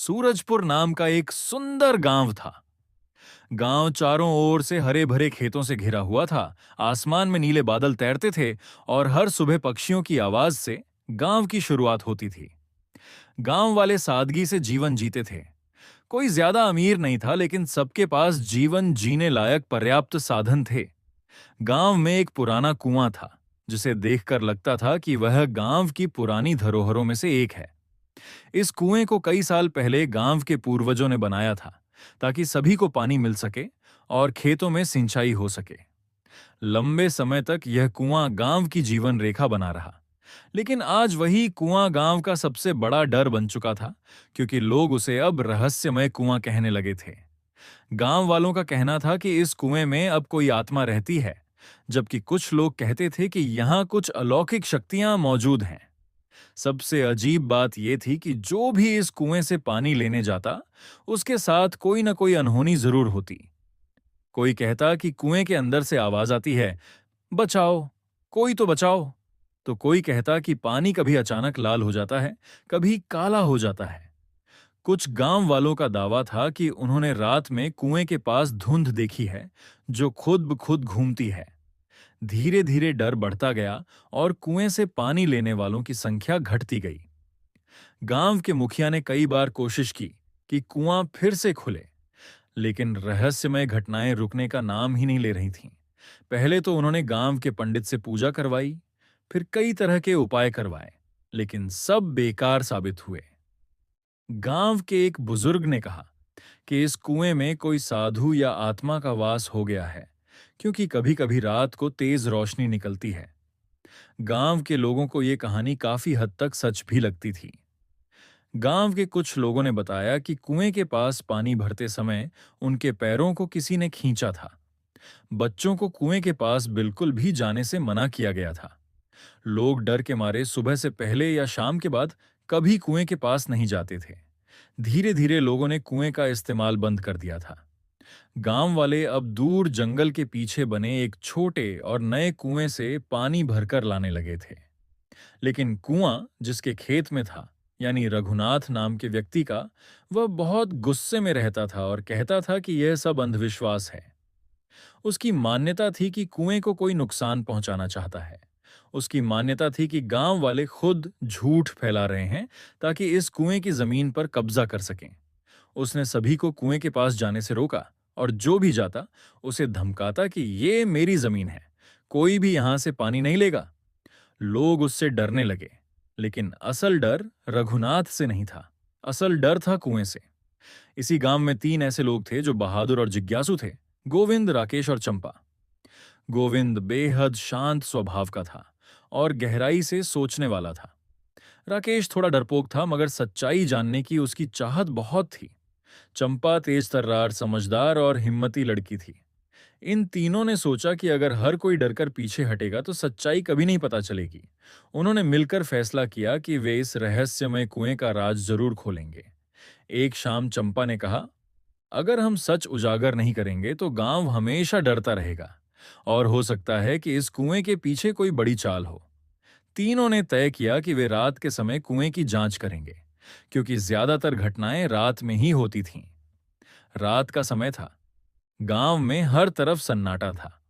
सूरजपुर नाम का एक सुंदर गांव था। गांव चारों ओर से हरे भरे खेतों से घिरा हुआ था। आसमान में नीले बादल तैरते थे और हर सुबह पक्षियों की आवाज से गांव की शुरुआत होती थी। गांव वाले सादगी से जीवन जीते थे। कोई ज्यादा अमीर नहीं था, लेकिन सबके पास जीवन जीने लायक पर्याप्त साधन थे। गांव में एक पुराना कुआं था, जिसे देखकर लगता था कि वह गांव की पुरानी धरोहरों में से एक है। इस कुएं को कई साल पहले गांव के पूर्वजों ने बनाया था, ताकि सभी को पानी मिल सके और खेतों में सिंचाई हो सके। लंबे समय तक यह कुआं गांव की जीवन रेखा बना रहा। लेकिन आज वही कुआं गांव का सबसे बड़ा डर बन चुका था, क्योंकि लोग उसे अब रहस्यमय कुआं कहने लगे थे। गांव वालों का कहना था कि इस कुएं में अब कोई आत्मा रहती है, जबकि कुछ लोग कहते थे कि यहां कुछ अलौकिक शक्तियां मौजूद हैं। सबसे अजीब बात यह थी कि जो भी इस कुएं से पानी लेने जाता, उसके साथ कोई न कोई अनहोनी जरूर होती। कोई कहता कि कुएं के अंदर से आवाज आती है, बचाओ, कोई तो बचाओ। तो कोई कहता कि पानी कभी अचानक लाल हो जाता है, कभी काला हो जाता है। कुछ गांव वालों का दावा था कि उन्होंने रात में कुएं के पास धुंध देखी है, जो खुद ब खुद घूमती है। धीरे धीरे डर बढ़ता गया और कुएं से पानी लेने वालों की संख्या घटती गई। गांव के मुखिया ने कई बार कोशिश की कि कुआं फिर से खुले, लेकिन रहस्यमय घटनाएं रुकने का नाम ही नहीं ले रही थीं। पहले तो उन्होंने गांव के पंडित से पूजा करवाई, फिर कई तरह के उपाय करवाए, लेकिन सब बेकार साबित हुए। गांव के एक बुजुर्ग ने कहा कि इस कुएं में कोई साधु या आत्मा का वास हो गया है, क्योंकि कभी-कभी रात को तेज रोशनी निकलती है। गांव के लोगों को यह कहानी काफी हद तक सच भी लगती थी। गांव के कुछ लोगों ने बताया कि कुएं के पास पानी भरते समय उनके पैरों को किसी ने खींचा था। बच्चों को कुएं के पास बिल्कुल भी जाने से मना किया गया था। लोग डर के मारे सुबह से पहले या शाम के बाद कभी कुएं के पास नहीं जाते थे। धीरे धीरे लोगों ने कुएं का इस्तेमाल बंद कर दिया था। गांव वाले अब दूर जंगल के पीछे बने एक छोटे और नए कुएं से पानी भरकर लाने लगे थे। लेकिन कुआं जिसके खेत में था, यानी रघुनाथ नाम के व्यक्ति का, वह बहुत गुस्से में रहता था और कहता था कि यह सब अंधविश्वास है। उसकी मान्यता थी कि कुएं को कोई नुकसान पहुंचाना चाहता है। उसकी मान्यता थी कि गांव वाले खुद झूठ फैला रहे हैं, ताकि इस कुएं की जमीन पर कब्जा कर सकें। उसने सभी को कुएं के पास जाने से रोका और जो भी जाता उसे धमकाता कि ये मेरी जमीन है, कोई भी यहां से पानी नहीं लेगा। लोग उससे डरने लगे, लेकिन असल डर रघुनाथ से नहीं था। असल डर था कुएं से। इसी गांव में 3 ऐसे लोग थे जो बहादुर और जिज्ञासु थे: गोविंद, राकेश और चंपा। गोविंद बेहद शांत स्वभाव का था और गहराई से सोचने वाला था। राकेश थोड़ा डरपोक था, मगर सच्चाई जानने की उसकी चाहत बहुत थी। चंपा तेज तर्रार, समझदार और हिम्मती लड़की थी। इन तीनों ने सोचा कि अगर हर कोई डरकर पीछे हटेगा तो सच्चाई कभी नहीं पता चलेगी। उन्होंने मिलकर फैसला किया कि वे इस रहस्यमय कुएं का राज जरूर खोलेंगे। एक शाम चंपा ने कहा, अगर हम सच उजागर नहीं करेंगे तो गांव हमेशा डरता रहेगा, और हो सकता है कि इस कुएं के पीछे कोई बड़ी चाल हो। तीनों ने तय किया कि वे रात के समय कुएं की जांच करेंगे, क्योंकि ज्यादातर घटनाएं रात में ही होती थीं। रात का समय था। गांव में हर तरफ सन्नाटा था।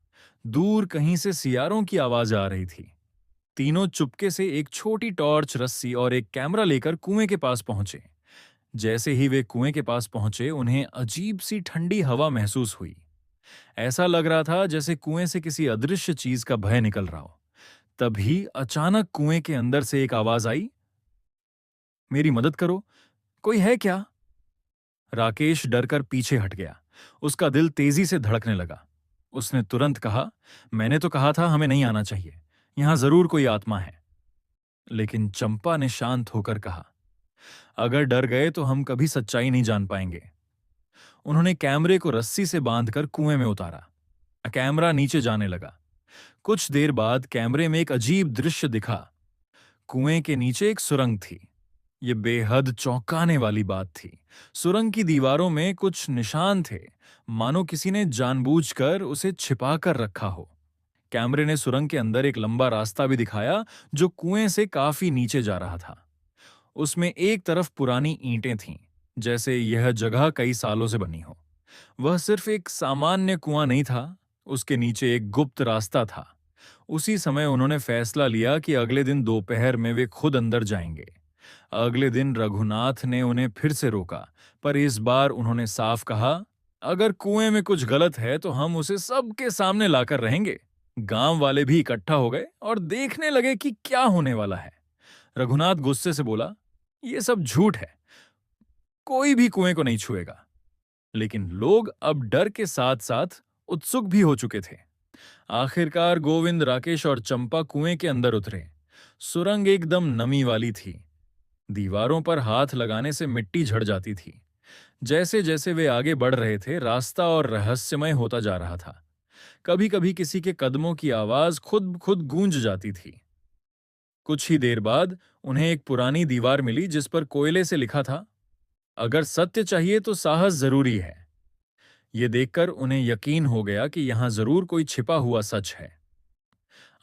दूर कहीं से सियारों की आवाज आ रही थी। तीनों चुपके से एक छोटी टॉर्च, रस्सी और एक कैमरा लेकर कुएं के पास पहुंचे। जैसे ही वे कुएं के पास पहुंचे, उन्हें अजीब सी ठंडी हवा महसूस हुई। ऐसा लग रहा था जैसे कुएं से किसी अदृश्य चीज का भय निकल रहा हो। तभी अचानक कुएं के अंदर से एक आवाज आई, मेरी मदद करो, कोई है क्या? राकेश डरकर पीछे हट गया। उसका दिल तेजी से धड़कने लगा। उसने तुरंत कहा, मैंने तो कहा था हमें नहीं आना चाहिए, यहां जरूर कोई आत्मा है। लेकिन चंपा ने शांत होकर कहा, अगर डर गए तो हम कभी सच्चाई नहीं जान पाएंगे। उन्होंने कैमरे को रस्सी से बांधकर कुएं में उतारा। कैमरा नीचे जाने लगा। कुछ देर बाद कैमरे में एक अजीब दृश्य दिखा। कुएं के नीचे एक सुरंग थी। ये बेहद चौंकाने वाली बात थी। सुरंग की दीवारों में कुछ निशान थे, मानो किसी ने जानबूझकर उसे छिपा कर रखा हो। कैमरे ने सुरंग के अंदर एक लंबा रास्ता भी दिखाया, जो कुएं से काफी नीचे जा रहा था। उसमें एक तरफ पुरानी ईंटें थीं, जैसे यह जगह कई सालों से बनी हो। वह सिर्फ एक सामान्य कुआं नहीं था, उसके नीचे एक गुप्त रास्ता था। उसी समय उन्होंने फैसला लिया कि अगले दिन दोपहर में वे खुद अंदर जाएंगे। अगले दिन रघुनाथ ने उन्हें फिर से रोका, पर इस बार उन्होंने साफ कहा, अगर कुएं में कुछ गलत है तो हम उसे सबके सामने लाकर रहेंगे। गांव वाले भी इकट्ठा हो गए और देखने लगे कि क्या होने वाला है। रघुनाथ गुस्से से बोला, यह सब झूठ है, कोई भी कुएं को नहीं छुएगा। लेकिन लोग अब डर के साथ साथ उत्सुक भी हो चुके थे। आखिरकार गोविंद, राकेश और चंपा कुएं के अंदर उतरे। सुरंग एकदम नमी वाली थी। दीवारों पर हाथ लगाने से मिट्टी झड़ जाती थी। जैसे जैसे वे आगे बढ़ रहे थे, रास्ता और रहस्यमय होता जा रहा था। कभी कभी किसी के कदमों की आवाज खुद खुद गूंज जाती थी। कुछ ही देर बाद उन्हें एक पुरानी दीवार मिली जिस पर कोयले से लिखा था, अगर सत्य चाहिए तो साहस जरूरी है। ये देखकर उन्हें यकीन हो गया कि यहां जरूर कोई छिपा हुआ सच है।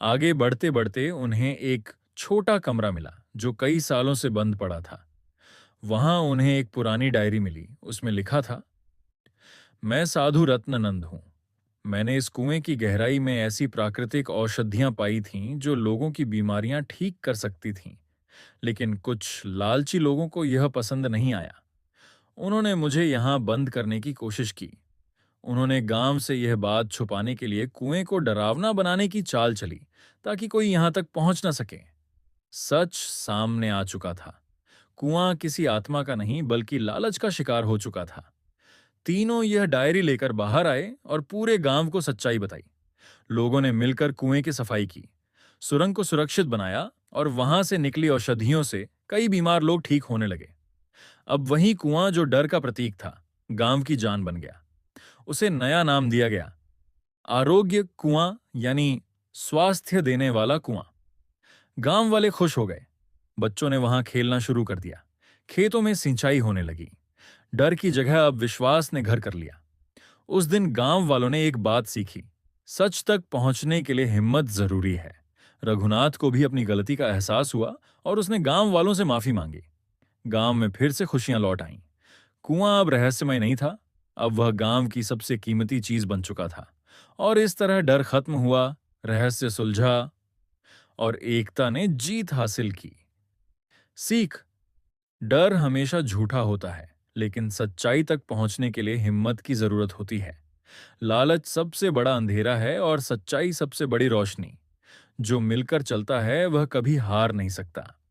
आगे बढ़ते बढ़ते उन्हें एक छोटा कमरा मिला जो कई सालों से बंद पड़ा था। वहां उन्हें एक पुरानी डायरी मिली। उसमें लिखा था, मैं साधु रत्ननंद हूं। मैंने इस कुएं की गहराई में ऐसी प्राकृतिक औषधियां पाई थीं जो लोगों की बीमारियां ठीक कर सकती थीं। लेकिन कुछ लालची लोगों को यह पसंद नहीं आया। उन्होंने मुझे यहां बंद करने की कोशिश की। उन्होंने गांव से यह बात छुपाने के लिए कुएं को डरावना बनाने की चाल चली, ताकि कोई यहां तक पहुंच न सके। सच सामने आ चुका था। कुआं किसी आत्मा का नहीं बल्कि लालच का शिकार हो चुका था। तीनों यह डायरी लेकर बाहर आए और पूरे गांव को सच्चाई बताई। लोगों ने मिलकर कुएं की सफाई की, सुरंग को सुरक्षित बनाया और वहां से निकली औषधियों से कई बीमार लोग ठीक होने लगे। अब वही कुआं जो डर का प्रतीक था, गांव की जान बन गया। उसे नया नाम दिया गया, आरोग्य कुआं, यानी स्वास्थ्य देने वाला कुआं। गांव वाले खुश हो गए। बच्चों ने वहां खेलना शुरू कर दिया। खेतों में सिंचाई होने लगी। डर की जगह अब विश्वास ने घर कर लिया। उस दिन गांव वालों ने एक बात सीखी, सच तक पहुंचने के लिए हिम्मत जरूरी है। रघुनाथ को भी अपनी गलती का एहसास हुआ और उसने गांव वालों से माफी मांगी। गांव में फिर से खुशियां लौट आईं। कुआं अब रहस्यमय नहीं था, अब वह गांव की सबसे कीमती चीज बन चुका था। और इस तरह डर खत्म हुआ, रहस्य सुलझा और एकता ने जीत हासिल की। सीख, डर हमेशा झूठा होता है, लेकिन सच्चाई तक पहुंचने के लिए हिम्मत की जरूरत होती है। लालच सबसे बड़ा अंधेरा है और सच्चाई सबसे बड़ी रोशनी। जो मिलकर चलता है वह कभी हार नहीं सकता।